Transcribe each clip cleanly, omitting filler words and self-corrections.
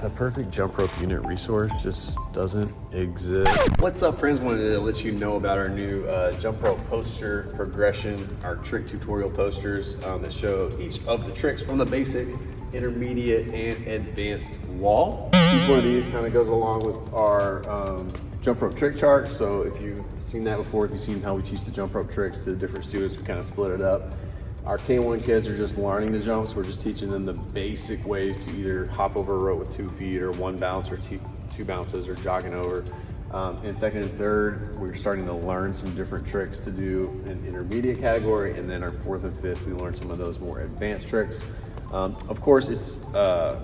The perfect jump rope unit resource just doesn't exist. What's up, friends? Wanted to let you know about our new jump rope poster progression, our trick tutorial posters that show each of the tricks from the basic, intermediate, and advanced wall. Each one of these kind of goes along with our jump rope trick chart. So if you've seen that before, if you've seen how we teach the jump rope tricks to different students, we kind of split it up. Our K1 kids are just learning the jumps. We're just teaching them the basic ways to either hop over a rope with 2 feet or 1 bounce or two bounces or jogging over. In second and third, we're starting to learn some different tricks to do in intermediate category. And then our fourth and fifth, we learn some of those more advanced tricks. Of course, you're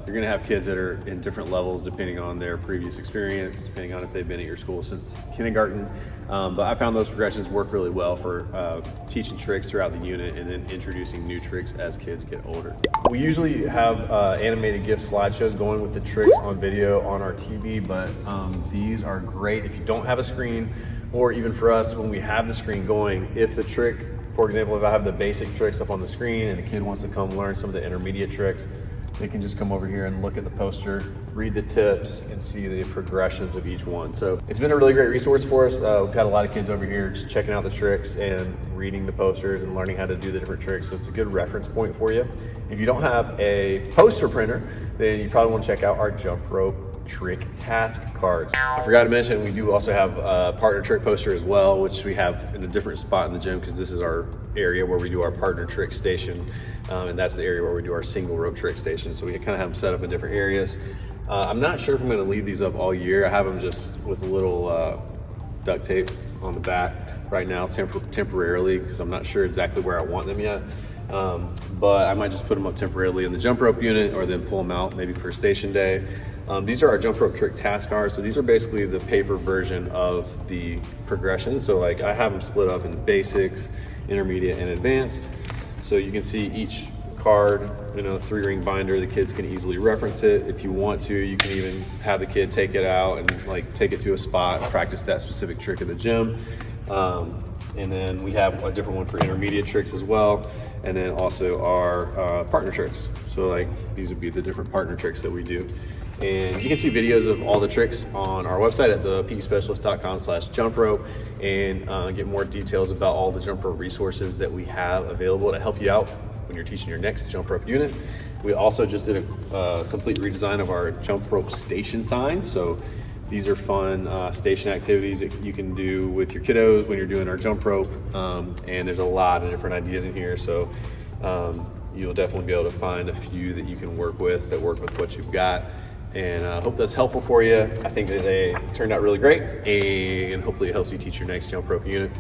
gonna have kids that are in different levels depending on their previous experience, depending on if they've been at your school since kindergarten. But I found those progressions work really well for teaching tricks throughout the unit and then introducing new tricks as kids get older. We usually have animated GIF slideshows going with the tricks on video on our TV, but these are great if you don't have a screen, or even for us when we have the screen going, if the trick, for example, if I have the basic tricks up on the screen and a kid wants to come learn some of the intermediate tricks, they can just come over here and look at the poster, read the tips, and see the progressions of each one. So it's been a really great resource for us. We've got a lot of kids over here just checking out the tricks and reading the posters and learning how to do the different tricks. So it's a good reference point for you. If you don't have a poster printer, then you probably want to check out our jump rope trick task cards. I forgot to mention, we do also have a partner trick poster as well, which we have in a different spot in the gym because this is our area where we do our partner trick station, and that's the area where we do our single rope trick station. So we kind of have them set up in different areas. I'm not sure if I'm going to leave these up all year. I have them just with a little duct tape on the back right now temporarily because I'm not sure exactly where I want them yet. But I might just put them up temporarily in the jump rope unit or then pull them out maybe for station day. These are our jump rope trick task cards. So these are basically the paper version of the progression. So like I have them split up in basics, intermediate, and advanced. So you can see each card in a 3-ring binder. The kids can easily reference it. If you want to, you can even have the kid take it out and like take it to a spot and practice that specific trick in the gym. And then we have a different one for intermediate tricks as well. And then also our partner tricks. So like these would be the different partner tricks that we do. And you can see videos of all the tricks on our website at thepegespecialist.com/jump-rope and get more details about all the jump rope resources that we have available to help you out when you're teaching your next jump rope unit. We also just did a complete redesign of our jump rope station signs. So these are fun station activities that you can do with your kiddos when you're doing our jump rope. And there's a lot of different ideas in here. So you'll definitely be able to find a few that you can work with that work with what you've got. And I hope that's helpful for you. I think that they turned out really great, and hopefully it helps you teach your next jump rope unit.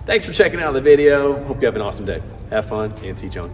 Thanks for checking out the video. Hope you have an awesome day. Have fun and teach on.